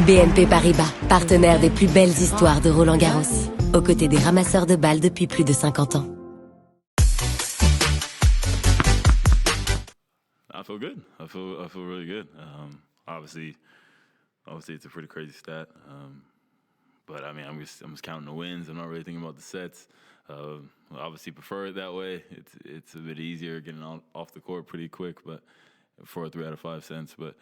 BNP Paribas, partenaire des plus belles histoires de Roland-Garros, aux côtés des ramasseurs de balles depuis plus de 50 ans. I feel good. I feel really good. Obviously, it's a pretty crazy stat. But I mean, I'm just counting the wins. I'm not really thinking about the sets. Obviously, prefer it that way. It's a bit easier getting off the court pretty quick, but for a 3 out of 5 cents. But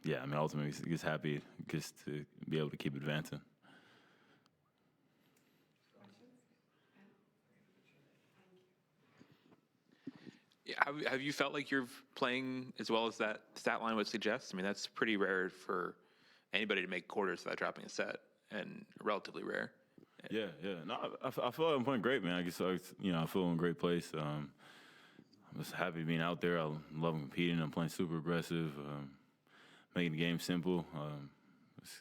yeah, I mean, ultimately, just happy just to be able to keep advancing. Have you felt like you're playing as well as that stat line would suggest? I mean, that's pretty rare for anybody to make quarters without dropping a set, and relatively rare. Yeah. No, I feel like I'm playing great, man. I feel in a great place. I'm just happy being out there. I love competing. I'm playing super aggressive, making the game simple, just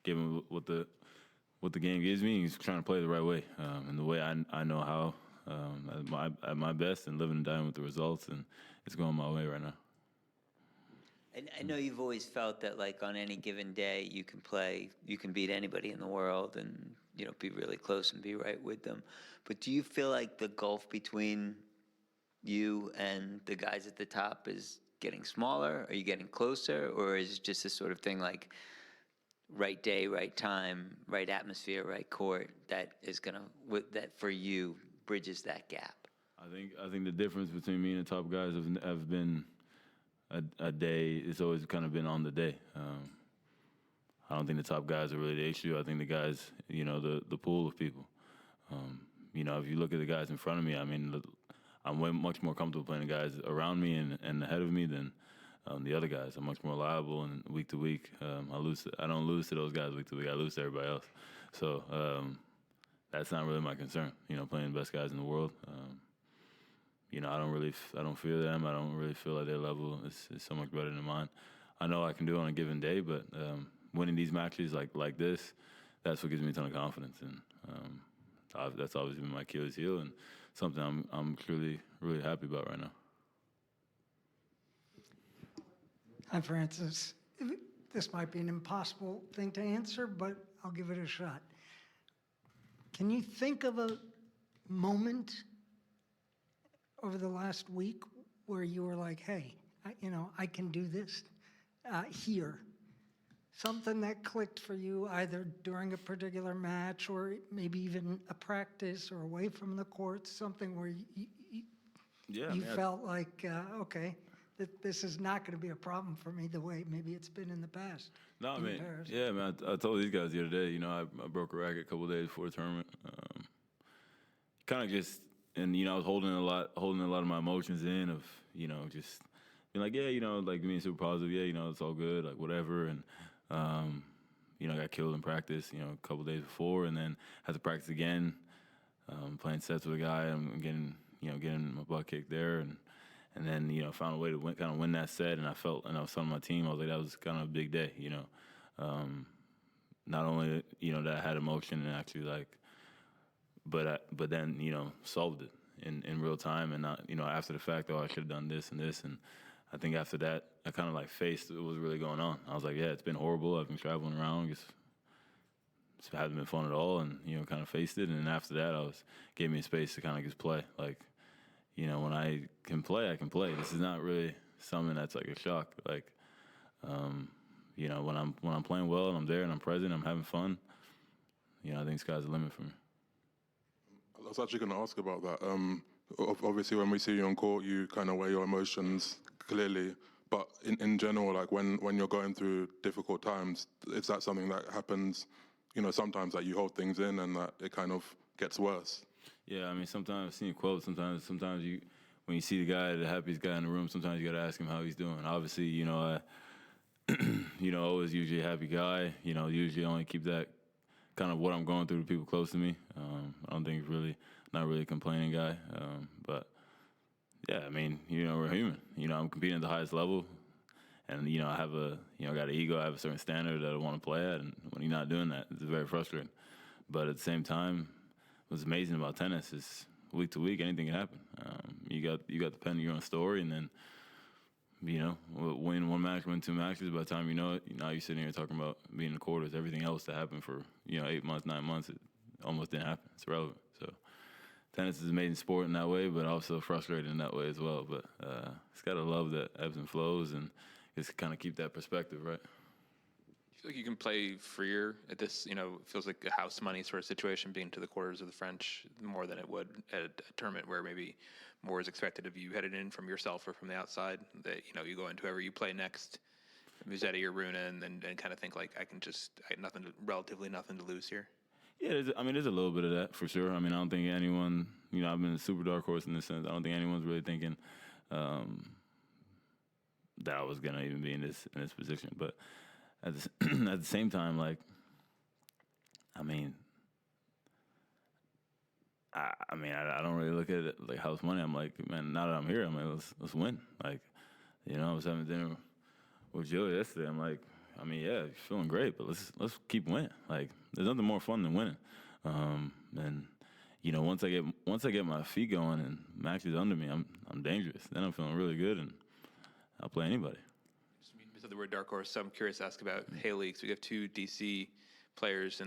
giving what the game gives me, and just trying to play the right way, and the way I know how. At my best and living and dying with the results, and it's going my way right now. And I know you've always felt that, like, on any given day, you can beat anybody in the world and, be really close and be right with them. But do you feel like the gulf between you and the guys at the top is getting smaller? Are you getting closer? Or is it just this sort of thing like right day, right time, right atmosphere, right court that for you bridges that gap? I think the difference between me and the top guys have been a day. It's always kind of been on the day. I don't think the top guys are really the issue. I think the guys, the pool of people. If you look at the guys in front of me, I mean, I'm way much more comfortable playing the guys around me and ahead of me than the other guys. I'm much more reliable, and week to week, I don't lose to those guys week to week. I lose to everybody else. So that's not really my concern. Playing the best guys in the world. I don't fear them. I don't really feel like their level is so much better than mine. I know I can do it on a given day, but winning these matches like this, that's what gives me a ton of confidence, and that's always been my Achilles heel, and something I'm truly really happy about right now. Hi, Francis. This might be an impossible thing to answer, but I'll give it a shot. Can you think of a moment over the last week where you were like, hey, I can do this here? Something that clicked for you either during a particular match or maybe even a practice or away from the courts, something where you felt like, okay, this is not going to be a problem for me the way maybe it's been in the past. No, I mean, yeah, man. I told these guys the other day. I broke a racket a couple of days before the tournament. Kind of just, and I was holding a lot of my emotions in of just being like, yeah, like being super positive. Yeah, it's all good, like whatever. And I got killed in practice, a couple of days before, and then had to practice again, playing sets with a guy. I'm getting my butt kicked there, and then found a way to win that set. And I was telling my team, I was like, that was kind of a big day. Not only that I had emotion and actually but then solved it in real time, and not after the fact. Oh, I should have done this and this. And I think after that, I kind of faced what was really going on. I was like, yeah, it's been horrible. I've been traveling around. It hasn't been fun at all, and kind of faced it. And then after that, gave me a space to kind of just play. When I can play, I can play. This is not really something that's like a shock. When I'm playing well and I'm there and I'm present, I'm having fun. I think sky's the limit for me. I was actually going to ask about that. Obviously, when we see you on court, you kind of weigh your emotions clearly. But in general, when you're going through difficult times, is that something that happens? Sometimes that you hold things in and that it kind of gets worse. Yeah, I mean, sometimes I've seen a quote. Sometimes when you see the guy, the happiest guy in the room, sometimes you got to ask him how he's doing. Obviously, I, always usually a happy guy. Usually only keep that kind of what I'm going through to people close to me. I don't think not really a complaining guy. But yeah, I mean, we're human. I'm competing at the highest level, and I have got an ego. I have a certain standard that I want to play at, and when you're not doing that, it's very frustrating. But at the same time, what's amazing about tennis is week to week, anything can happen. You got the pen of your own story, and then you know, win one match, win two matches. By the time you know it, now you're sitting here talking about being in the quarters. Everything else that happened for, you know, 8 months, 9 months, it almost didn't happen. It's irrelevant. So tennis is an amazing sport in that way, but also frustrating in that way as well. But it's got to love that ebbs and flows and just kind of keep that perspective, right? I feel like you can play freer at this, you know, it feels like a house money sort of situation, being to the quarters of the French more than it would at a tournament where maybe more is expected of you headed in from yourself or from the outside, that, you know, you go into whoever you play next, Musetti or Runa, and kind of think like, I have relatively nothing to lose here. Yeah, there's a little bit of that for sure. I mean, I don't think anyone, you know, I've been a super dark horse in this sense. I don't think anyone's really thinking that I was gonna even be in this position. But at the same time, like, I don't really look at it like house money. I'm like, man, now that I'm here, I'm like, let's win. Like, you know, I was having dinner with Joey yesterday. I'm like, I mean, yeah, you're feeling great, but let's keep winning. Like, there's nothing more fun than winning. And you know, once I get my feet going and Max is under me, I'm dangerous. Then I'm feeling really good, and I'll play anybody. You said the word dark horse, so I'm curious to ask about Haley, because we have two DC players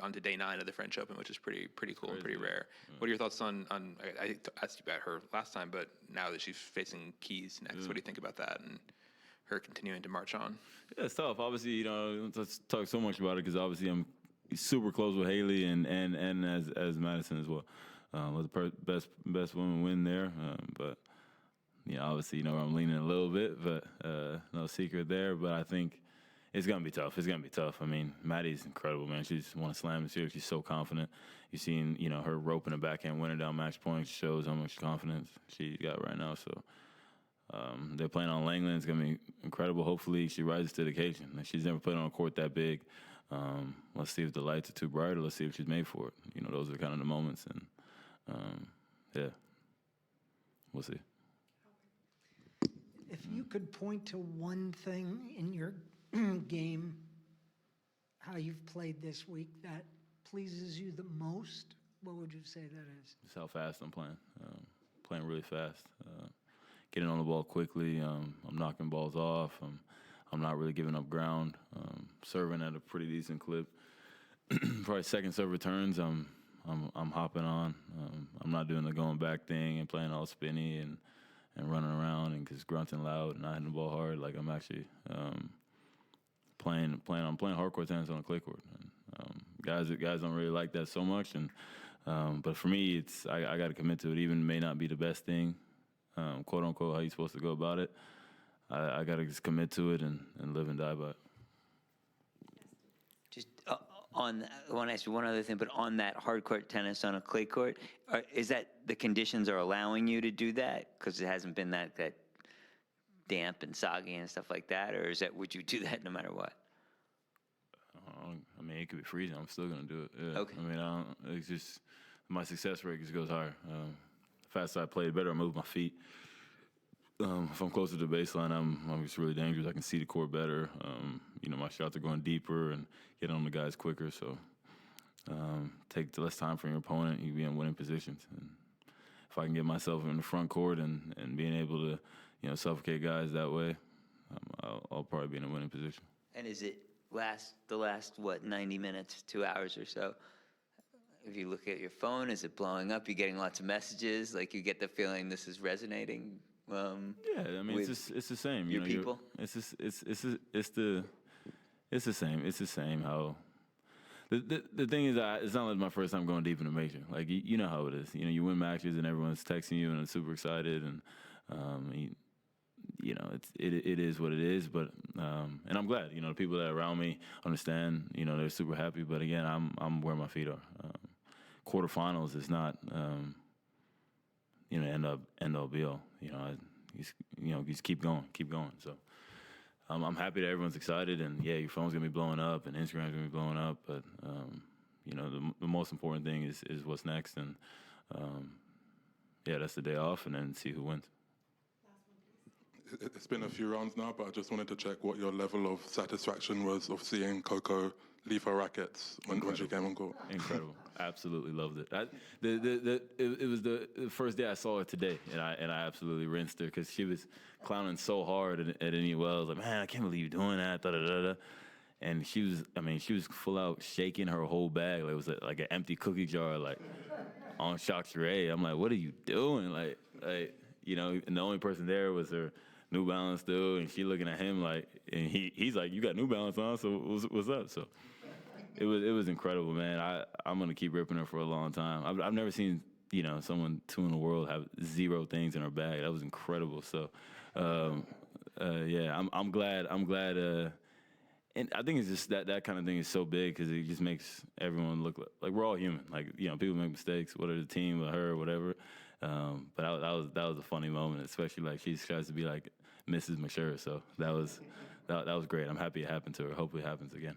onto day 9 of the French Open, which is pretty cool and pretty rare. What are your thoughts on I asked you about her last time, but now that she's facing Keys next, what do you think about that and her continuing to march on? Yeah, it's tough. Obviously, you know, let's talk so much about it because obviously I'm super close with Haley and as Madison as well. Was the best woman win there, but you know, obviously, you know, I'm leaning a little bit, but no secret there. But I think it's gonna be tough. It's gonna be tough. I mean, Maddie's incredible, man. She's won a slam this year. She's so confident. You've seen, you know, her roping a backhand winner down match point shows how much confidence she got right now. So they're playing on Langland. It's gonna be incredible. Hopefully, she rises to the occasion. She's never played on a court that big. Let's see if the lights are too bright, or let's see if she's made for it. You know, those are kind of the moments, and yeah, we'll see. If you could point to one thing in your game, how you've played this week, that pleases you the most, what would you say that is? Just how fast I'm playing. Playing really fast. Getting on the ball quickly. I'm knocking balls off. I'm not really giving up ground. Serving at a pretty decent clip. Probably second serve returns, I'm hopping on. I'm not doing the going back thing and playing all spinny and running around and just grunting loud and not hitting the ball hard. Like, I'm actually playing hardcore tennis on a clay court. And, guys don't really like that so much. And but for me, I got to commit to it. Even may not be the best thing, quote unquote, how you supposed to go about it. I got to just commit to it and live and die by it. Just I want to ask you one other thing, but on that hard court tennis on a clay court, is that the conditions are allowing you to do that because it hasn't been that damp and soggy and stuff like that, or would you do that no matter what? I mean, it could be freezing. I'm still gonna do it. Yeah. Okay. I mean, it's just my success rate just goes higher. The faster I play, the better I move my feet. If I'm closer to the baseline, I'm just really dangerous. I can see the court better. You know, my shots are going deeper and getting on the guys quicker. So take less time from your opponent, you be in winning positions. And if I can get myself in the front court and being able to, you know, suffocate guys that way, I'll probably be in a winning position. And is it the last 90 minutes, 2 hours or so? If you look at your phone, is it blowing up? You're getting lots of messages. Like, you get the feeling this is resonating. Yeah, I mean, it's the same. Your people. It's the same. It's the same. How the thing is, it's not like my first time going deep in a major. Like, you know how it is. You know, you win matches and everyone's texting you and it's super excited and you know, it is what it is. But and I'm glad. You know, the people that are around me understand. You know, they're super happy. But again, I'm where my feet are. Quarterfinals is not. You know, end all be all. You know, just keep going. So I'm happy that everyone's excited, and yeah, your phone's gonna be blowing up, and Instagram's gonna be blowing up. But you know, the most important thing is what's next, and yeah, that's the day off, and then see who wins. It's been a few rounds now, but I just wanted to check what your level of satisfaction was of seeing Coco leave her rackets when she came on court? Incredible. Absolutely loved it. It was the first day I saw her today, and I absolutely rinsed her because she was clowning so hard at Indian Wells. Like, man, I can't believe you're doing that. Da, da, da, da. And she was full out shaking her whole bag. Like, it was like an empty cookie jar, like on Chakray. I'm like, what are you doing? Like, you know, and the only person there was her New Balance dude, and she looking at him like, and he's like, you got New Balance on, so what's up? So it was incredible, man. I'm gonna keep ripping her for a long time. I've never seen, you know, someone two in the world have 0 things in her bag. That was incredible. So yeah, I'm glad. And I think it's just that kind of thing is so big because it just makes everyone look like we're all human. Like, you know, people make mistakes, whether the team or her or whatever. But that was a funny moment, especially like she tries to be like Mrs. McShure. So that was great. I'm happy it happened to her. Hopefully it happens again.